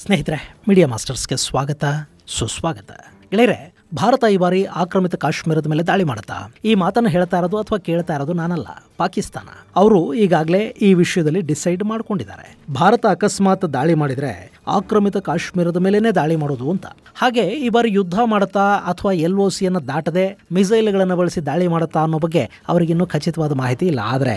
ಸ್ನೇಹಿತರೆ, ಮೀಡಿಯಾ ಮಾಸ್ಟರ್ಸ್ಗೆ ಸ್ವಾಗತ ಸುಸ್ವಾಗತ. ಗೆಳೆಯರೆ, ಭಾರತ ಈ ಬಾರಿ ಆಕ್ರಮಿತ ಕಾಶ್ಮೀರದ ಮೇಲೆ ದಾಳಿ ಮಾಡುತ್ತಾ? ಈ ಮಾತನ್ನು ಹೇಳ್ತಾ ಇರೋದು ಅಥವಾ ಕೇಳ್ತಾ ಇರೋದು ನಾನಲ್ಲ, ಪಾಕಿಸ್ತಾನ. ಅವರು ಈಗಾಗಲೇ ಈ ವಿಷಯದಲ್ಲಿ ಡಿಸೈಡ್ ಮಾಡ್ಕೊಂಡಿದ್ದಾರೆ. ಭಾರತ ಅಕಸ್ಮಾತ್ ದಾಳಿ ಮಾಡಿದ್ರೆ ಆಕ್ರಮಿತ ಕಾಶ್ಮೀರದ ಮೇಲೇನೆ ದಾಳಿ ಮಾಡೋದು ಅಂತ. ಹಾಗೆ ಈ ಬಾರಿ ಯುದ್ಧ ಮಾಡುತ್ತಾ ಅಥವಾ LOCಯನ್ನು ದಾಟದೆ ಮಿಸೈಲ್ಗಳನ್ನು ಬಳಸಿ ದಾಳಿ ಮಾಡುತ್ತಾ ಅನ್ನೋ ಬಗ್ಗೆ ಅವರಿಗಿನ್ನೂ ಖಚಿತವಾದ ಮಾಹಿತಿ ಇಲ್ಲ. ಆದರೆ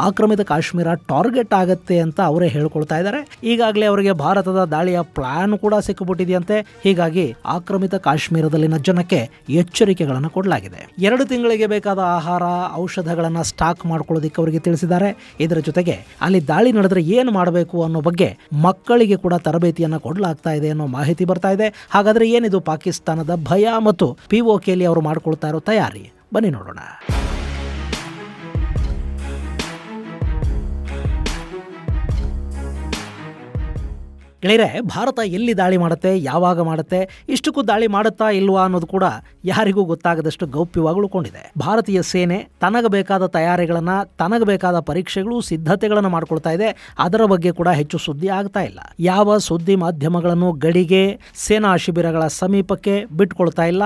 ಆಕ್ರಮಿತ ಕಾಶ್ಮೀರ ಟಾರ್ಗೆಟ್ ಆಗತ್ತೆ ಅಂತ ಅವರೇ ಹೇಳ್ಕೊಳ್ತಾ ಇದ್ದಾರೆ. ಈಗಾಗಲೇ ಅವರಿಗೆ ಭಾರತದ ದಾಳಿಯ ಪ್ಲಾನ್ ಕೂಡ ಸಿಕ್ಕಿಬಿಟ್ಟಿದೆಯಂತೆ. ಹೀಗಾಗಿ ಆಕ್ರಮಿತ ಕಾಶ್ಮೀರದಲ್ಲಿನ ಜನಕ್ಕೆ ಎಚ್ಚರಿಕೆಗಳನ್ನು ಕೊಡಲಾಗಿದೆ. 2 ತಿಂಗಳಿಗೆ ಬೇಕಾದ ಆಹಾರ ಔಷಧಗಳನ್ನು ಸ್ಟಾಕ್ ಮಾಡ್ಕೊಳ್ಳೋದಕ್ಕೆ ಅವರಿಗೆ ತಿಳಿಸಿದ್ದಾರೆ. ಇದರ ಜೊತೆಗೆ ಅಲ್ಲಿ ದಾಳಿ ನಡೆದ್ರೆ ಏನು ಮಾಡಬೇಕು ಅನ್ನೋ ಬಗ್ಗೆ ಮಕ್ಕಳಿಗೆ ಕೂಡ ತರಬೇತಿಯನ್ನು ಕೊಡಲಾಗ್ತಾ ಇದೆ ಅನ್ನೋ ಮಾಹಿತಿ ಬರ್ತಾ ಇದೆ. ಹಾಗಾದ್ರೆ ಏನಿದು ಪಾಕಿಸ್ತಾನದ ಭಯ ಮತ್ತು POKಲಿ ಅವರು ಮಾಡ್ಕೊಳ್ತಾ ಇರೋ ತಯಾರಿ? ಬನ್ನಿ ನೋಡೋಣ. ಗೆಳೆಯರೆ, ಭಾರತ ಎಲ್ಲಿ ದಾಳಿ ಮಾಡುತ್ತೆ, ಯಾವಾಗ ಮಾಡುತ್ತೆ, ಇಷ್ಟಕ್ಕೂ ದಾಳಿ ಮಾಡುತ್ತಾ ಇಲ್ವಾ ಅನ್ನೋದು ಕೂಡ ಯಾರಿಗೂ ಗೊತ್ತಾಗದಷ್ಟು ಗೌಪ್ಯವಾಗಿ ಉಳ್ಕೊಂಡಿದೆ. ಭಾರತೀಯ ಸೇನೆ ತನಗೆ ಬೇಕಾದ ತಯಾರಿಗಳನ್ನು, ತನಗೆ ಬೇಕಾದ ಪರೀಕ್ಷೆಗಳು, ಸಿದ್ಧತೆಗಳನ್ನು ಮಾಡ್ಕೊಳ್ತಾ ಇದೆ. ಅದರ ಬಗ್ಗೆ ಕೂಡ ಹೆಚ್ಚು ಸುದ್ದಿ ಆಗ್ತಾ ಇಲ್ಲ. ಯಾವ ಸುದ್ದಿ ಮಾಧ್ಯಮಗಳನ್ನು ಗಡಿಗೆ, ಸೇನಾ ಶಿಬಿರಗಳ ಸಮೀಪಕ್ಕೆ ಬಿಟ್ಕೊಳ್ತಾ ಇಲ್ಲ.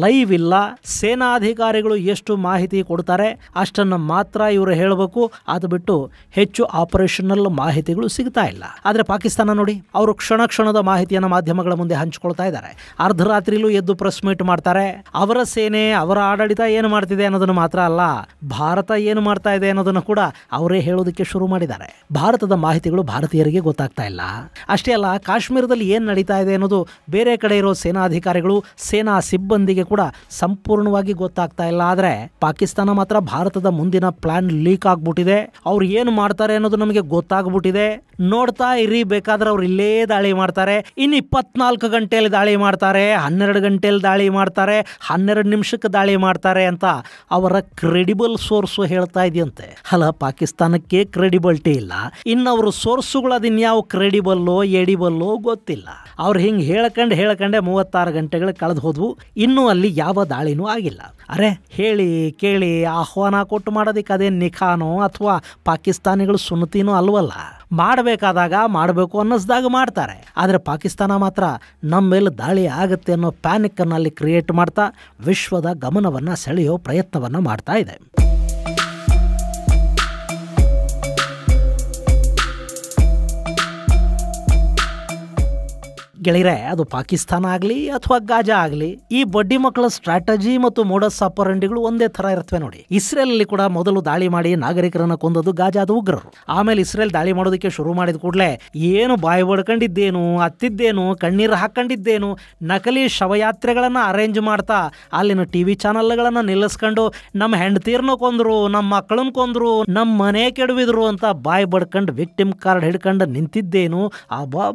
ಲೈವ್ ಇಲ್ಲ. ಸೇನಾಧಿಕಾರಿಗಳು ಎಷ್ಟು ಮಾಹಿತಿ ಕೊಡ್ತಾರೆ ಅಷ್ಟನ್ನು ಮಾತ್ರ ಇವರು ಹೇಳಬೇಕು. ಅದು ಬಿಟ್ಟು ಹೆಚ್ಚು ಆಪರೇಷನಲ್ ಮಾಹಿತಿಗಳು ಸಿಗ್ತಾ ಇಲ್ಲ. ಆದರೆ ಪಾಕಿಸ್ತಾನ ನೋಡಿ, ಅವರು ಕ್ಷಣದ ಮಾಹಿತಿಯನ್ನು ಮಾಧ್ಯಮಗಳ ಮುಂದೆ ಹಂಚಿಕೊಳ್ತಾ ಇದ್ದಾರೆ. ಅರ್ಧರಾತ್ರಿಲೂ ಎದ್ದು ಪ್ರೆಸ್ ಮೀಟ್ ಮಾಡ್ತಾರೆ. ಅವರ ಸೇನೆ, ಅವರ ಆಡಳಿತ ಏನು ಮಾಡ್ತಿದೆ ಅನ್ನೋದನ್ನು ಮಾತ್ರ ಅಲ್ಲ, ಭಾರತ ಏನು ಮಾಡ್ತಾ ಇದೆ ಅನ್ನೋದನ್ನು ಕೂಡ ಅವರೇ ಹೇಳೋದಕ್ಕೆ ಶುರು ಮಾಡಿದ್ದಾರೆ. ಭಾರತದ ಮಾಹಿತಿಗಳು ಭಾರತೀಯರಿಗೆ ಗೊತ್ತಾಗ್ತಾ ಇಲ್ಲ. ಅಷ್ಟೇ ಅಲ್ಲ, ಕಾಶ್ಮೀರದಲ್ಲಿ ಏನು ನಡೀತಾ ಇದೆ ಅನ್ನೋದು ಬೇರೆ ಕಡೆ ಇರೋ ಸೇನಾಧಿಕಾರಿಗಳು, ಸೇನಾ ಸಿಬ್ಬಂದಿಗೆ ಕೂಡ ಸಂಪೂರ್ಣವಾಗಿ ಗೊತ್ತಾಗ್ತಾ ಇಲ್ಲ. ಆದರೆ ಪಾಕಿಸ್ತಾನ ಮಾತ್ರ ಭಾರತದ ಮುಂದಿನ ಪ್ಲಾನ್ ಲೀಕ್ ಆಗ್ಬಿಟ್ಟಿದೆ. ಅವ್ರು ಏನು ಮಾಡ್ತಾರೆ ಅನ್ನೋದು ನಮಗೆ ಗೊತ್ತಾಗ್ಬಿಟ್ಟಿದೆ. ನೋಡ್ತಾ ಇರಿ, ಬೇಕಾದ್ರೆ ಅವ್ರು ಇಲ್ಲೇ ದಾಳಿ ಮಾಡ್ತಾರೆ, ಇನ್ನು 24 ಗಂಟೆಯಲ್ಲಿ ದಾಳಿ ಮಾಡ್ತಾರೆ, 12 ಗಂಟೆಯಲ್ಲಿ ದಾಳಿ ಮಾಡ್ತಾರೆ, 12 ನಿಮಿಷಕ್ಕೆ ದಾಳಿ ಮಾಡ್ತಾರೆ ಅಂತ ಅವರ ಕ್ರೆಡಿಬಲ್ ಸೋರ್ಸು ಹೇಳ್ತಾ ಇದೆಯಂತೆ. ಅಲ್ಲ, ಪಾಕಿಸ್ತಾನಕ್ಕೆ ಕ್ರೆಡಿಬಿಲಿಟಿ ಇಲ್ಲ, ಇನ್ನು ಅವರು ಸೋರ್ಸುಗಳು ಅದಿನ್ಯಾವ ಕ್ರೆಡಿಬಲ್ಲೋ ಎಡಿಬಲ್ಲೋ ಗೊತ್ತಿಲ್ಲ. ಅವ್ರು ಹಿಂಗೆ ಹೇಳ್ಕಂಡೆ 36 ಗಂಟೆಗಳು ಕಳೆದು ಹೋದ್ವು, ಇನ್ನೂ ಅಲ್ಲಿ ಯಾವ ದಾಳಿನೂ ಆಗಿಲ್ಲ. ಅರೆ, ಹೇಳಿ ಕೇಳಿ ಆಹ್ವಾನ ಕೊಟ್ಟು ಮಾಡೋದಕ್ಕೆ ಅದೇನು ನಿಖಾನೋ ಅಥವಾ ಪಾಕಿಸ್ತಾನಿಗಳು ಸುನ್ನತಿನೋ ಅಲ್ವಲ್ಲ. ಮಾಡಬೇಕಾದಾಗ ಮಾಡಬೇಕು ಅನ್ನಿಸ್ದಾಗ ಮಾಡ್ತಾರೆ. ಆದರೆ ಪಾಕಿಸ್ತಾನ ಮಾತ್ರ ನಮ್ಮ ಮೇಲೆ ದಾಳಿ ಆಗುತ್ತೆ ಅನ್ನೋ ಪ್ಯಾನಿಕ್ಕನ್ನು ಅಲ್ಲಿ ಕ್ರಿಯೇಟ್ ಮಾಡ್ತಾ ವಿಶ್ವದ ಗಮನವನ್ನು ಸೆಳೆಯೋ ಪ್ರಯತ್ನವನ್ನು ಮಾಡ್ತಾ ಇದೆ. ಗೆಳೆಯರೆ, ಅದು ಪಾಕಿಸ್ತಾನ ಆಗಲಿ ಅಥವಾ ಗಾಜಾ ಆಗಲಿ, ಈ ಬಡ್ಡಿ ಮಕ್ಕಳ ಸ್ಟ್ರಾಟಜಿ ಮತ್ತು ಮೋಡಸ್ ಆಪರಂಡಿಗಳು ಒಂದೇ ಥರ ಇರ್ತವೆ ನೋಡಿ. ಇಸ್ರೇಲಲ್ಲಿ ಕೂಡ ಮೊದಲು ದಾಳಿ ಮಾಡಿ ನಾಗರಿಕರನ್ನು ಕೊಂದದ್ದು ಗಾಜಾದ ಉಗ್ರರು. ಆಮೇಲೆ ಇಸ್ರೇಲ್ ದಾಳಿ ಮಾಡೋದಕ್ಕೆ ಶುರು ಮಾಡಿದ ಕೂಡಲೇ ಏನು ಬಾಯಿ ಬಡ್ಕೊಂಡಿದ್ದೇನು, ಅತ್ತಿದ್ದೇನು, ಕಣ್ಣೀರು ಹಾಕೊಂಡಿದ್ದೇನು, ನಕಲಿ ಶವಯಾತ್ರೆಗಳನ್ನು ಅರೇಂಜ್ ಮಾಡ್ತಾ ಅಲ್ಲಿನ TV ಚಾನಲ್ಗಳನ್ನು ನಿಲ್ಲಿಸ್ಕೊಂಡು ನಮ್ಮ ಹೆಂಡತೀರ್ನ ಕೊಂದ್ರು, ನಮ್ಮ ಮಕ್ಕಳನ್ನ ಕೊಂದ್ರು, ನಮ್ಮ ಮನೆ ಕೆಡವಿದ್ರು ಅಂತ ಬಾಯಿ ಬಡ್ಕೊಂಡು ವಿಕ್ಟಿಮ್ ಕಾರ್ಡ್ ಹಿಡ್ಕೊಂಡು ನಿಂತಿದ್ದೇನು. ಬಾ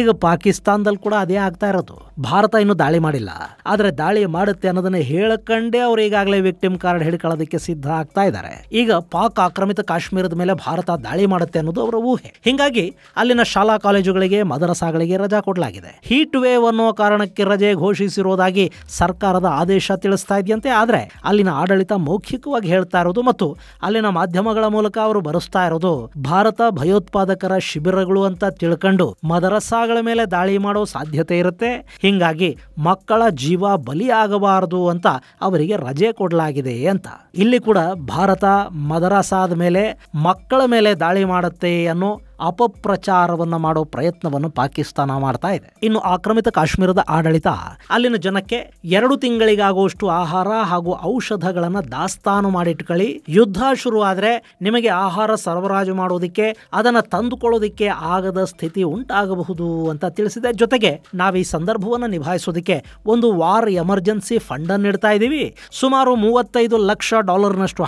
ಈಗ ಪಾಕಿಸ್ತಾನದಲ್ಲಿ ಕೂಡ ಅದೇ ಆಗ್ತಾ ಇರೋದು. ಭಾರತ ಇನ್ನೂ ದಾಳಿ ಮಾಡಿಲ್ಲ, ಆದರೆ ದಾಳಿ ಮಾಡುತ್ತೆ ಅನ್ನೋದನ್ನ ಹೇಳಕಂಡೇ ಅವ್ರು ಈಗಾಗಲೇ ವಿಕ್ಟಿಮ್ ಕಾರ್ಡ್ ಹಿಡ್ಕೊಳ್ಳೋದಕ್ಕೆ ಸಿದ್ಧ ಆಗ್ತಾ ಇದ್ದಾರೆ. ಈಗ ಪಾಕ್ ಆಕ್ರಮಿತ ಕಾಶ್ಮೀರದ ಮೇಲೆ ಭಾರತ ದಾಳಿ ಮಾಡುತ್ತೆ ಅನ್ನೋದು ಅವರ ಊಹೆ. ಹಿಂಗಾಗಿ ಅಲ್ಲಿನ ಶಾಲಾ ಕಾಲೇಜುಗಳಿಗೆ, ಮದರಸಾಗಳಿಗೆ ರಜಾ ಕೊಡಲಾಗಿದೆ. ಹೀಟ್ ವೇವ್ ಅನ್ನೋ ಕಾರಣಕ್ಕೆ ರಜೆ ಘೋಷಿಸಿರುವುದಾಗಿ ಸರ್ಕಾರದ ಆದೇಶ ತಿಳಿಸ್ತಾ ಇದೆಯಂತೆ. ಆದರೆ ಅಲ್ಲಿನ ಆಡಳಿತ ಮೌಖಿಕವಾಗಿ ಹೇಳ್ತಾ ಇರೋದು ಮತ್ತು ಅಲ್ಲಿನ ಮಾಧ್ಯಮಗಳ ಮೂಲಕ ಅವರು ಬರೆಸ್ತಾ ಇರೋದು ಭಾರತ ಭಯೋತ್ಪಾದಕರ ಶಿಬಿರಗಳು ಅಂತ ತಿಳ್ಕೊಂಡು ಮದರಸಾಗಳ ಮೇಲೆ ದಾಳಿ ಮಾಡೋ ಸಾಧ್ಯತೆ ಇರುತ್ತೆ. ಹಿಂಗಾಗಿ ಮಕ್ಕಳ ಜೀವ ಬಲಿಯಾಗಬಾರದು ಅಂತ ಅವರಿಗೆ ರಜೆ ಕೊಡಲಾಗಿದೆ ಅಂತ. ಇಲ್ಲಿ ಕೂಡ ಭಾರತ ಮದರಸಾದ ಮೇಲೆ, ಮಕ್ಕಳ ಮೇಲೆ ದಾಳಿ ಮಾಡುತ್ತೆ ಅನ್ನೋ ಅಪಪ್ರಚಾರವನ್ನು ಮಾಡೋ ಪ್ರಯತ್ನವನ್ನು ಪಾಕಿಸ್ತಾನ ಮಾಡ್ತಾ ಇದೆ. ಇನ್ನು ಆಕ್ರಮಿತ ಕಾಶ್ಮೀರದ ಆಡಳಿತ ಅಲ್ಲಿನ ಜನಕ್ಕೆ 2 ತಿಂಗಳಿಗಾಗುವಷ್ಟು ಆಹಾರ ಹಾಗೂ ಔಷಧಗಳನ್ನು ದಾಸ್ತಾನು ಮಾಡಿಟ್ಕೊಳ್ಳಿ, ಯುದ್ಧ ಶುರು ಆದರೆ ನಿಮಗೆ ಆಹಾರ ಸರಬರಾಜು ಮಾಡೋದಕ್ಕೆ, ಅದನ್ನು ತಂದುಕೊಳ್ಳೋದಕ್ಕೆ ಆಗದ ಸ್ಥಿತಿ ಉಂಟಾಗಬಹುದು ಅಂತ ತಿಳಿಸಿದೆ. ಜೊತೆಗೆ ನಾವು ಈ ಸಂದರ್ಭವನ್ನು ನಿಭಾಯಿಸೋದಕ್ಕೆ ಒಂದು ವಾರ್ ಎಮರ್ಜೆನ್ಸಿ ಫಂಡ್ ಅನ್ನು ಇಡ್ತಾ ಇದ್ದೀವಿ. ಸುಮಾರು $35 ಲಕ್ಷ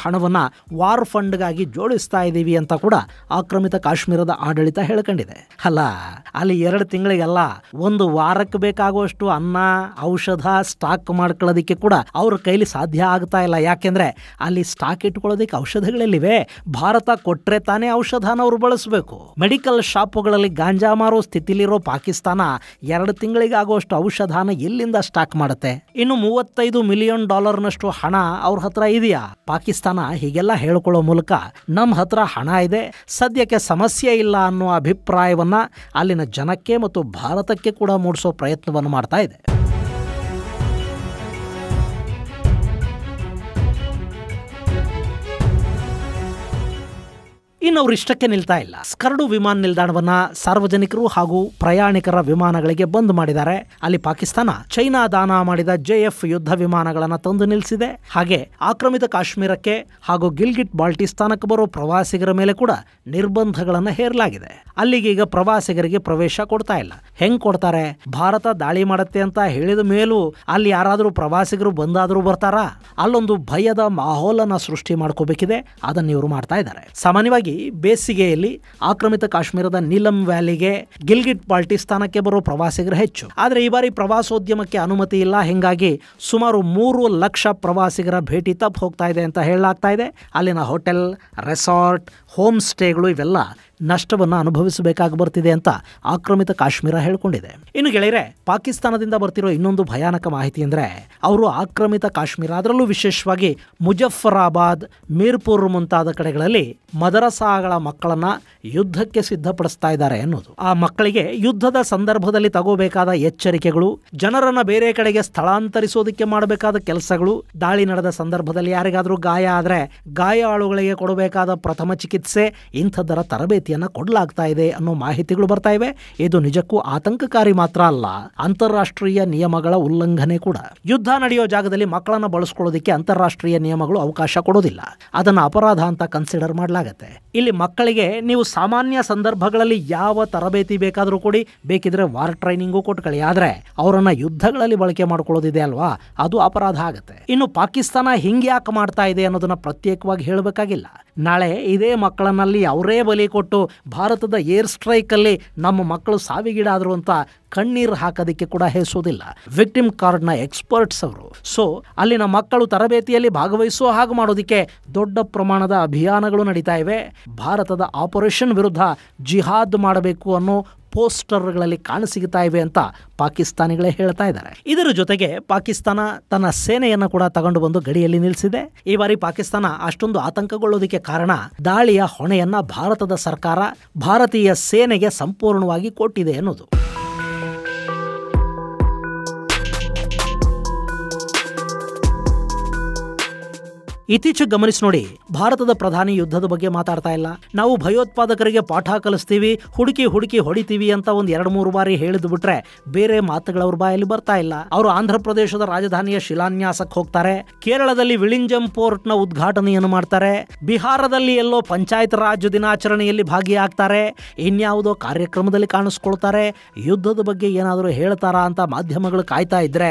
ಹಣವನ್ನು ವಾರ್ ಫಂಡ್ಗಾಗಿ ಜೋಡಿಸ್ತಾ ಇದ್ದೀವಿ ಅಂತ ಕೂಡ ಆಕ್ರಮಿತ ಕಾಶ್ಮೀರದ ಆಡಳಿತ ಹೇಳ್ಕೊಂಡಿದೆ. ಅಲ್ಲ, ಅಲ್ಲಿ 2 ತಿಂಗಳಿಗಲ್ಲ, 1 ವಾರಕ್ಕೆ ಬೇಕಾಗುವಷ್ಟು ಅನ್ನ, ಔಷಧ ಸ್ಟಾಕ್ ಮಾಡ್ಕೊಳ್ಳೋದಕ್ಕೆ ಕೂಡ ಅವ್ರ ಕೈಲಿ ಸಾಧ್ಯ ಆಗ್ತಾ ಇಲ್ಲ. ಯಾಕೆಂದ್ರೆ ಅಲ್ಲಿ ಸ್ಟಾಕ್ ಇಟ್ಕೊಳ್ಳೋದಕ್ಕೆ ಔಷಧಗಳೆಲ್ಲಿವೆ? ಭಾರತ ಕೊಟ್ರೆ ತಾನೇ ಔಷಧನ ಅವ್ರು ಬಳಸಬೇಕು. ಮೆಡಿಕಲ್ ಶಾಪುಗಳಲ್ಲಿ ಗಾಂಜಾ ಮಾರೋ ಸ್ಥಿತಿಲಿರೋ ಪಾಕಿಸ್ತಾನ 2 ತಿಂಗಳಿಗಾಗುವಷ್ಟು ಔಷಧನ ಎಲ್ಲಿಂದ ಸ್ಟಾಕ್ ಮಾಡುತ್ತೆ? ಇನ್ನು $35 ಮಿಲಿಯನ್ ಹಣ ಅವ್ರ ಹತ್ರ ಇದೆಯಾ? ಪಾಕಿಸ್ತಾನ ಹೀಗೆಲ್ಲ ಹೇಳ್ಕೊಳ್ಳೋ ಮೂಲಕ ನಮ್ಮ ಹತ್ರ ಹಣ ಇದೆ, ಸದ್ಯಕ್ಕೆ ಸಮಸ್ಯೆ ಇಲ್ಲ ಇಲ್ಲ ಅನ್ನೋ ಅಭಿಪ್ರಾಯವನ್ನ ಅಲ್ಲಿನ ಜನಕ್ಕೆ ಮತ್ತು ಭಾರತಕ್ಕೆ ಕೂಡ ಮೂಡಿಸೋ ಪ್ರಯತ್ನವನ್ನು ಮಾಡ್ತಾ ಇದೆ. ಇನ್ನು ಅವರು ಇಷ್ಟಕ್ಕೆ ನಿಲ್ತಾ ಇಲ್ಲ. ಸ್ಕರ್ಡು ವಿಮಾನ ನಿಲ್ದಾಣವನ್ನ ಸಾರ್ವಜನಿಕರು ಹಾಗೂ ಪ್ರಯಾಣಿಕರ ವಿಮಾನಗಳಿಗೆ ಬಂದ್ ಮಾಡಿದ್ದಾರೆ. ಅಲ್ಲಿ ಪಾಕಿಸ್ತಾನ ಚೈನಾ ದಾನ ಮಾಡಿದ JF ಯುದ್ಧ ವಿಮಾನಗಳನ್ನು ತಂದು ನಿಲ್ಲಿಸಿದೆ. ಹಾಗೆ ಆಕ್ರಮಿತ ಕಾಶ್ಮೀರಕ್ಕೆ ಹಾಗೂ ಗಿಲ್ಗಿಟ್ ಬಾಲ್ಟಿಸ್ತಾನಕ್ಕೆ ಬರೋ ಪ್ರವಾಸಿಗರ ಮೇಲೆ ಕೂಡ ನಿರ್ಬಂಧಗಳನ್ನು ಹೇರಲಾಗಿದೆ. ಅಲ್ಲಿಗೆ ಈಗ ಪ್ರವಾಸಿಗರಿಗೆ ಪ್ರವೇಶ ಕೊಡ್ತಾ ಇಲ್ಲ. ಹೆಂಗ್ ಕೊಡ್ತಾರೆ? ಭಾರತ ದಾಳಿ ಮಾಡುತ್ತೆ ಅಂತ ಹೇಳಿದ ಮೇಲೂ ಅಲ್ಲಿ ಯಾರಾದರೂ ಪ್ರವಾಸಿಗರು ಬಂದಾದರೂ ಬರ್ತಾರಾ? ಅಲ್ಲೊಂದು ಭಯದ ಮಾಹೋಲನ್ನ ಸೃಷ್ಟಿ ಮಾಡ್ಕೋಬೇಕಿದೆ. ಅದನ್ನ ಇವರು ಮಾಡ್ತಾ ಇದ್ದಾರೆ. ಸಾಮಾನ್ಯವಾಗಿ ಬೇಸಿಗೆಯಲ್ಲಿ ಆಕ್ರಮಿತ ಕಾಶ್ಮೀರದ ನೀಲಂ ವ್ಯಾಲಿಗೆ ಗಿಲ್ಗಿಟ್ ಬಾಲ್ಟಿಸ್ತಾನಕ್ಕೆ ಬರೋ ಪ್ರವಾಸಿಗರು ಹೆಚ್ಚು. ಆದರೆ ಈ ಬಾರಿ ಪ್ರವಾಸೋದ್ಯಮಕ್ಕೆ ಅನುಮತಿ ಇಲ್ಲ. ಹಿಂಗಾಗಿ ಸುಮಾರು 3 ಲಕ್ಷ ಪ್ರವಾಸಿಗರ ಭೇಟಿ ತಪ್ಪು ಹೋಗ್ತಾ ಇದೆ ಅಂತ ಹೇಳಲಾಗ್ತಾ ಇದೆ. ಅಲ್ಲಿನ ಹೋಟೆಲ್, ರೆಸಾರ್ಟ್, ಹೋಮ್ ಸ್ಟೇಗಳು ಇವೆಲ್ಲ ನಷ್ಟವನ್ನು ಅನುಭವಿಸಬೇಕಾಗಿ ಬರ್ತಿದೆ ಅಂತ ಆಕ್ರಮಿತ ಕಾಶ್ಮೀರ ಹೇಳ್ಕೊಂಡಿದೆ. ಇನ್ನು ಗೆಳೆಯರೆ, ಪಾಕಿಸ್ತಾನದಿಂದ ಬರ್ತಿರೋ ಇನ್ನೊಂದು ಭಯಾನಕ ಮಾಹಿತಿ ಅಂದರೆ ಅವರು ಆಕ್ರಮಿತ ಕಾಶ್ಮೀರ, ಅದರಲ್ಲೂ ವಿಶೇಷವಾಗಿ ಮುಜಫರಾಬಾದ್, ಮೀರ್ಪುರ್ ಮುಂತಾದ ಕಡೆಗಳಲ್ಲಿ ಮದರಸಾಗಳ ಮಕ್ಕಳನ್ನ ಯುದ್ಧಕ್ಕೆ ಸಿದ್ಧಪಡಿಸ್ತಾ ಇದ್ದಾರೆ ಅನ್ನೋದು. ಆ ಮಕ್ಕಳಿಗೆ ಯುದ್ಧದ ಸಂದರ್ಭದಲ್ಲಿ ತಗೋಬೇಕಾದ ಎಚ್ಚರಿಕೆಗಳು, ಜನರನ್ನ ಬೇರೆ ಕಡೆಗೆ ಸ್ಥಳಾಂತರಿಸೋದಕ್ಕೆ ಮಾಡಬೇಕಾದ ಕೆಲಸಗಳು, ದಾಳಿ ನಡೆದ ಸಂದರ್ಭದಲ್ಲಿ ಯಾರಿಗಾದ್ರೂ ಗಾಯ ಆದರೆ ಗಾಯ ಆಳುಗಳಿಗೆ ಕೊಡಬೇಕಾದ ಪ್ರಥಮ ಚಿಕಿತ್ಸೆ, ಇಂಥದ್ದರ ತರಬೇತಿಯನ್ನು ಕೊಡಲಾಗ್ತಾ ಇದೆ ಅನ್ನೋ ಮಾಹಿತಿಗಳು ಬರ್ತಾ ಇವೆ. ಇದು ನಿಜಕ್ಕೂ ಆತಂಕಕಾರಿ ಮಾತ್ರ ಅಲ್ಲ, ಅಂತಾರಾಷ್ಟ್ರೀಯ ನಿಯಮಗಳ ಉಲ್ಲಂಘನೆ ಕೂಡ. ಯುದ್ಧ ನಡೆಯೋ ಜಾಗದಲ್ಲಿ ಮಕ್ಕಳನ್ನ ಬಳಸ್ಕೊಳ್ಳೋದಕ್ಕೆ ಅಂತಾರಾಷ್ಟ್ರೀಯ ನಿಯಮಗಳು ಅವಕಾಶ ಕೊಡೋದಿಲ್ಲ. ಅದನ್ನ ಅಪರಾಧ ಅಂತ ಕನ್ಸಿಡರ್ ಮಾಡಲಾಗತ್ತೆ. ಇಲ್ಲಿ ಮಕ್ಕಳಿಗೆ ನೀವು ಸಾಮಾನ್ಯ ಸಂದರ್ಭಗಳಲ್ಲಿ ಯಾವ ತರಬೇತಿ ಬೇಕಾದರೂ ಕೊಡಿ, ಬೇಕಿದ್ರೆ ವಾರ್ ಟ್ರೈನಿಂಗು ಕೊಟ್ಕೊಳ್ಳಿ. ಆದ್ರೆ ಅವರನ್ನ ಯುದ್ಧಗಳಲ್ಲಿ ಬಳಕೆ ಮಾಡ್ಕೊಳ್ಳೋದಿದೆ ಅಲ್ವಾ, ಅದು ಅಪರಾಧ ಆಗತ್ತೆ. ಇನ್ನು ಪಾಕಿಸ್ತಾನ ಹಿಂಗೆ ಯಾಕೆ ಮಾಡ್ತಾ ಇದೆ ಅನ್ನೋದನ್ನ ಪ್ರತ್ಯೇಕವಾಗಿ ಹೇಳಬೇಕಾಗಿಲ್ಲ. ನಾಳೆ ಇದೇ ಮಕ್ಕಳನ್ನಲ್ಲಿ ಅವರೇ ಬಲಿ ಕೊಟ್ಟು ಭಾರತದ ಏರ್ ಸ್ಟ್ರೈಕ್ ಅಲ್ಲಿ ನಮ್ಮ ಮಕ್ಕಳು ಸಾವಿಗೀಡಾದ್ರು ಅಂತ ಕಣ್ಣೀರು ಹಾಕೋದಕ್ಕೆ ಕೂಡ ಹೆಸೋದಿಲ್ಲ ವಿಕ್ಟಿಮ್ ಕಾರ್ಡ್ನ ಎಕ್ಸ್ಪರ್ಟ್ಸ್ ಅವರು. ಸೊ ಅಲ್ಲಿನ ಮಕ್ಕಳು ತರಬೇತಿಯಲ್ಲಿ ಭಾಗವಹಿಸೋ ಹಾಗೆ ಮಾಡೋದಕ್ಕೆ ದೊಡ್ಡ ಪ್ರಮಾಣದ ಅಭಿಯಾನಗಳು ನಡೀತಾ ಇವೆ. ಭಾರತದ ಆಪರೇಷನ್ ವಿರುದ್ಧ ಜಿಹಾದ್ ಮಾಡಬೇಕು ಅನ್ನೋ ಪೋಸ್ಟರ್ಗಳಲ್ಲಿ ಕಾಣಸಿಗ್ತಾ ಇವೆ ಅಂತ ಪಾಕಿಸ್ತಾನಿಗಳೇ ಹೇಳ್ತಾ ಇದ್ದಾರೆ. ಇದರ ಜೊತೆಗೆ ಪಾಕಿಸ್ತಾನ ತನ್ನ ಸೇನೆಯನ್ನು ಕೂಡ ತಗೊಂಡು ಬಂದು ಗಡಿಯಲ್ಲಿ ನಿಲ್ಲಿಸಿದೆ. ಈ ಬಾರಿ ಪಾಕಿಸ್ತಾನ ಅಷ್ಟೊಂದು ಆತಂಕಗೊಳ್ಳೋದಕ್ಕೆ ಕಾರಣ ದಾಳಿಯ ಹೊಣೆಯನ್ನ ಭಾರತದ ಸರ್ಕಾರ ಭಾರತೀಯ ಸೇನೆಗೆ ಸಂಪೂರ್ಣವಾಗಿ ಕೊಟ್ಟಿದೆ ಅನ್ನೋದು. ಇತ್ತೀಚೆಗೆ ಗಮನಿಸಿ ನೋಡಿ, ಭಾರತದ ಪ್ರಧಾನಿ ಯುದ್ಧದ ಬಗ್ಗೆ ಮಾತಾಡ್ತಾ ಇಲ್ಲ. ನಾವು ಭಯೋತ್ಪಾದಕರಿಗೆ ಪಾಠ ಕಲಿಸ್ತೀವಿ, ಹುಡುಕಿ ಹೊಡಿತೀವಿ ಅಂತ ಒಂದು 2-3 ಬಾರಿ ಹೇಳಿದ್ ಬಿಟ್ರೆ ಬೇರೆ ಮಾತುಗಳವ್ರ ಬಾಯಲ್ಲಿ ಬರ್ತಾ ಇಲ್ಲ. ಅವರು ಆಂಧ್ರ ಪ್ರದೇಶದ ರಾಜಧಾನಿಯ ಶಿಲಾನ್ಯಾಸಕ್ಕೆ ಹೋಗ್ತಾರೆ, ಕೇರಳದಲ್ಲಿ ವಿಳಿಂಜಂ ಪೋರ್ಟ್ ನ ಉದ್ಘಾಟನೆಯನ್ನು ಮಾಡ್ತಾರೆ, ಬಿಹಾರದಲ್ಲಿ ಎಲ್ಲೋ ಪಂಚಾಯತ್ ರಾಜ್ ದಿನಾಚರಣೆಯಲ್ಲಿ ಭಾಗಿಯಾಗ್ತಾರೆ, ಇನ್ಯಾವುದೋ ಕಾರ್ಯಕ್ರಮದಲ್ಲಿ ಕಾಣಿಸ್ಕೊಳ್ತಾರೆ. ಯುದ್ಧದ ಬಗ್ಗೆ ಏನಾದರೂ ಹೇಳ್ತಾರಾ ಅಂತ ಮಾಧ್ಯಮಗಳು ಕಾಯ್ತಾ ಇದ್ರೆ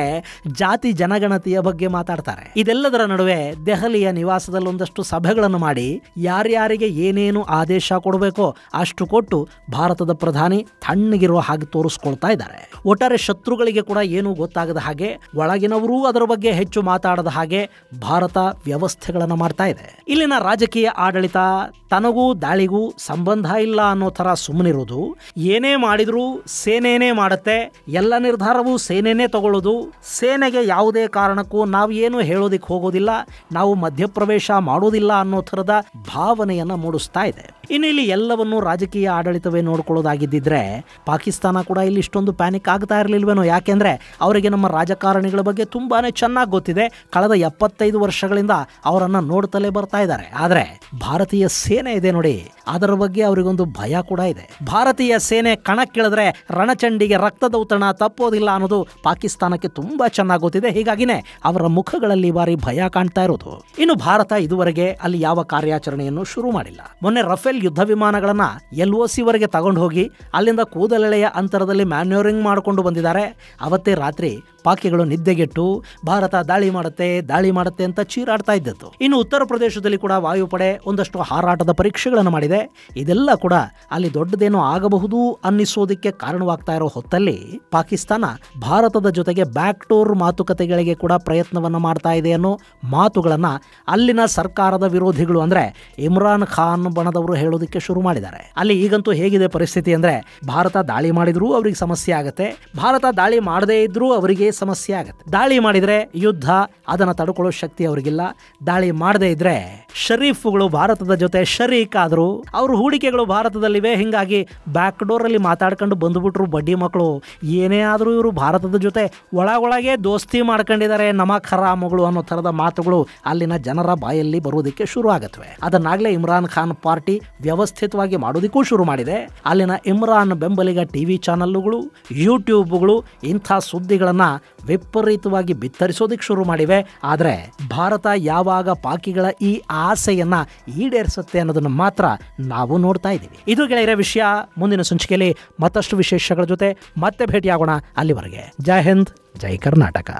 ಜಾತಿ ಜನಗಣತಿಯ ಬಗ್ಗೆ ಮಾತಾಡ್ತಾರೆ. ಇದೆಲ್ಲದರ ನಡುವೆ ದೆಹಲಿ ನಿವಾಸದಲ್ಲಿ ಒಂದಷ್ಟು ಸಭೆಗಳನ್ನು ಮಾಡಿ ಯಾರ್ಯಾರಿಗೆ ಏನೇನು ಆದೇಶ ಕೊಡಬೇಕೋ ಅಷ್ಟು ಕೊಟ್ಟು ಭಾರತದ ಪ್ರಧಾನಿ ತಣ್ಣಗಿರುವ ಹಾಗೆ ತೋರಿಸ್ಕೊಳ್ತಾ ಇದ್ದಾರೆ. ಒಟ್ಟಾರೆ ಶತ್ರುಗಳಿಗೆ ಕೂಡ ಏನೂ ಗೊತ್ತಾಗದ ಹಾಗೆ, ಒಳಗಿನವರೂ ಅದರ ಬಗ್ಗೆ ಹೆಚ್ಚು ಮಾತಾಡದ ಹಾಗೆ ಭಾರತ ವ್ಯವಸ್ಥೆಗಳನ್ನು ಮಾಡ್ತಾ ಇದೆ. ಇಲ್ಲಿನ ರಾಜಕೀಯ ಆಡಳಿತ ತನಗೂ ದಾಳಿಗೂ ಸಂಬಂಧ ಇಲ್ಲ ಅನ್ನೋ ತರ ಸುಮ್ಮನಿರೋದು, ಏನೇ ಮಾಡಿದ್ರೂ ಸೇನೆನೇ ಮಾಡುತ್ತೆ, ಎಲ್ಲ ನಿರ್ಧಾರವೂ ಸೇನೆನೇ ತಗೊಳ್ಳೋದು, ಸೇನೆಗೆ ಯಾವುದೇ ಕಾರಣಕ್ಕೂ ನಾವು ಏನು ಹೇಳೋದಿಕ್ಕೆ ಹೋಗೋದಿಲ್ಲ, ನಾವು ಮಧ್ಯಪ್ರವೇಶ ಮಾಡೋದಿಲ್ಲ ಅನ್ನೋ ಥರದ ಭಾವನೆಯನ್ನ ಮೂಡಿಸ್ತಾ ಇದೆ. ಇನ್ನು ಇಲ್ಲಿ ಎಲ್ಲವನ್ನೂ ರಾಜಕೀಯ ಆಡಳಿತವೇ ನೋಡ್ಕೊಳ್ಳೋದಾಗಿದ್ದಿದ್ರೆ ಪಾಕಿಸ್ತಾನ ಕೂಡ ಇಲ್ಲಿ ಇಷ್ಟೊಂದು ಪ್ಯಾನಿಕ್ ಆಗ್ತಾ ಇರಲಿಲ್ವೇನೋ. ಯಾಕೆಂದ್ರೆ ಅವರಿಗೆ ನಮ್ಮ ರಾಜಕಾರಣಿಗಳ ಬಗ್ಗೆ ತುಂಬಾನೇ ಚೆನ್ನಾಗಿ ಗೊತ್ತಿದೆ. ಕಳೆದ 75 ವರ್ಷಗಳಿಂದ ಅವರನ್ನ ನೋಡ್ತಲೇ ಬರ್ತಾ ಇದ್ದಾರೆ. ಆದ್ರೆ ಭಾರತೀಯ ಸೇನೆ ಇದೆ ನೋಡಿ, ಅದರ ಬಗ್ಗೆ ಅವರಿಗೊಂದು ಭಯ ಕೂಡ ಇದೆ. ಭಾರತೀಯ ಸೇನೆ ಕಣಕ್ಕಿಳಿದ್ರೆ ರಣಚಂಡಿಗೆ ರಕ್ತದೌತಣ ತಪ್ಪೋದಿಲ್ಲ ಅನ್ನೋದು ಪಾಕಿಸ್ತಾನಕ್ಕೆ ತುಂಬಾ ಚೆನ್ನಾಗಿ ಗೊತ್ತಿದೆ. ಹೀಗಾಗಿನೇ ಅವರ ಮುಖಗಳಲ್ಲಿ ಬಾರಿ ಭಯ ಕಾಣ್ತಾ ಇರೋದು. ಇನ್ನು ಭಾರತ ಇದುವರೆಗೆ ಅಲ್ಲಿ ಯಾವ ಕಾರ್ಯಾಚರಣೆಯನ್ನು ಶುರು ಮಾಡಿಲ್ಲ. ಮೊನ್ನೆ ರಫೇಲ್ ಯುದ್ಧ ವಿಮಾನಗಳನ್ನ LOC ವರೆಗೆ ತಗೊಂಡು ಹೋಗಿ ಅಲ್ಲಿಂದ ಕೂದಲೆಳೆಯ ಅಂತರದಲ್ಲಿ ಮ್ಯಾನ್ಯೂರಿಂಗ್ ಮಾಡಿಕೊಂಡು ಬಂದಿದ್ದಾರೆ. ಅವತ್ತೇ ರಾತ್ರಿ ಪಾಕಿಗಳು ನಿದ್ದೆಗೆಟ್ಟು ಭಾರತ ದಾಳಿ ಮಾಡುತ್ತೆ ಅಂತ ಚೀರಾಡ್ತಾ ಇದ್ದದ್ದು. ಇನ್ನು ಉತ್ತರ ಪ್ರದೇಶದಲ್ಲಿ ಕೂಡ ವಾಯುಪಡೆ ಒಂದಷ್ಟು ಹಾರಾಟದ ಪರೀಕ್ಷೆಗಳನ್ನು ಮಾಡಿದೆ. ಇದೆಲ್ಲ ಕೂಡ ಅಲ್ಲಿ ದೊಡ್ಡದೇನೋ ಆಗಬಹುದು ಅನ್ನಿಸೋದಕ್ಕೆ ಕಾರಣವಾಗ್ತಾ ಇರೋ ಹೊತ್ತಲ್ಲಿ ಪಾಕಿಸ್ತಾನ ಭಾರತದ ಜೊತೆಗೆ ಬ್ಯಾಕ್ ಡೋರ್ ಮಾತುಕತೆಗಳಿಗೆ ಕೂಡ ಪ್ರಯತ್ನವನ್ನ ಮಾಡ್ತಾ ಇದೆ ಅನ್ನೋ ಮಾತುಗಳನ್ನ ಅಲ್ಲಿನ ಸರ್ಕಾರದ ವಿರೋಧಿಗಳು ಅಂದರೆ ಇಮ್ರಾನ್ ಖಾನ್ ಬಣದವರು ಹೇಳೋದಕ್ಕೆ ಶುರು ಮಾಡಿದ್ದಾರೆ. ಅಲ್ಲಿ ಈಗಂತೂ ಹೇಗಿದೆ ಪರಿಸ್ಥಿತಿ ಅಂದರೆ, ಭಾರತ ದಾಳಿ ಮಾಡಿದ್ರೂ ಅವ್ರಿಗೆ ಸಮಸ್ಯೆ ಆಗುತ್ತೆ, ಭಾರತ ದಾಳಿ ಮಾಡದೇ ಇದ್ರೂ ಅವರಿಗೆ ಸಮಸ್ಯೆ ಆಗುತ್ತೆ. ದಾಳಿ ಮಾಡಿದರೆ ಯುದ್ಧ, ಅದನ್ನು ತಡ್ಕೊಳ್ಳೋ ಶಕ್ತಿ ಅವರಿಗಿಲ್ಲ. ದಾಳಿ ಮಾಡದೇ ಇದ್ರೆ ಶರೀಫ್ಗಳು ಭಾರತದ ಜೊತೆ ಶರೀಕ್ ಆದರೂ ಅವ್ರ ಹೂಡಿಕೆಗಳು ಭಾರತದಲ್ಲಿವೆ, ಹಿಂಗಾಗಿ ಬ್ಯಾಕ್ ಡೋರಲ್ಲಿ ಮಾತಾಡ್ಕೊಂಡು ಬಂದುಬಿಟ್ರು ಬಡ್ಡಿ ಮಕ್ಕಳು. ಏನೇ ಆದರೂ ಇವರು ಭಾರತದ ಜೊತೆ ಒಳಗೊಳಗೆ ದೋಸ್ತಿ ಮಾಡ್ಕೊಂಡಿದ್ದಾರೆ, ನಮಕ್ ಹರಾಮಗಳು ಅನ್ನೋ ಥರದ ಮಾತುಗಳು ಅಲ್ಲಿನ ಜನರ ಬಾಯಲ್ಲಿ ಬರೋದಕ್ಕೆ ಶುರು ಆಗುತ್ತವೆ. ಅದನ್ನಾಗಲೇ ಇಮ್ರಾನ್ ಖಾನ್ ಪಾರ್ಟಿ ವ್ಯವಸ್ಥಿತವಾಗಿ ಮಾಡೋದಕ್ಕೂ ಶುರು ಮಾಡಿದೆ. ಅಲ್ಲಿನ ಇಮ್ರಾನ್ ಬೆಂಬಲಿಗ ಟಿವಿ ಚಾನಲ್ಗಳು, ಯೂಟ್ಯೂಬ್ಗಳು ಇಂಥ ಸುದ್ದಿಗಳನ್ನು ವಿಪರೀತವಾಗಿ ಬಿತ್ತರಿಸೋದಕ್ಕೆ ಶುರು ಮಾಡಿವೆ. ಆದರೆ ಭಾರತ ಯಾವಾಗ ಪಾಕಿಗಳ ಈ ಆಸೆಯನ್ನ ಈಡೇರಿಸುತ್ತೆ ಅನ್ನೋದನ್ನು ಮಾತ್ರ ನಾವು ನೋಡ್ತಾ ಇದ್ದೀವಿ. ಇದು ಗೆಳೆಯರ ವಿಷಯ. ಮುಂದಿನ ಸಂಚಿಕೆಯಲ್ಲಿ ಮತ್ತಷ್ಟು ವಿಶೇಷಗಳ ಜೊತೆ ಮತ್ತೆ ಭೇಟಿಯಾಗೋಣ. ಅಲ್ಲಿವರೆಗೆ ಜೈ ಹಿಂದ್, ಜೈ ಕರ್ನಾಟಕ.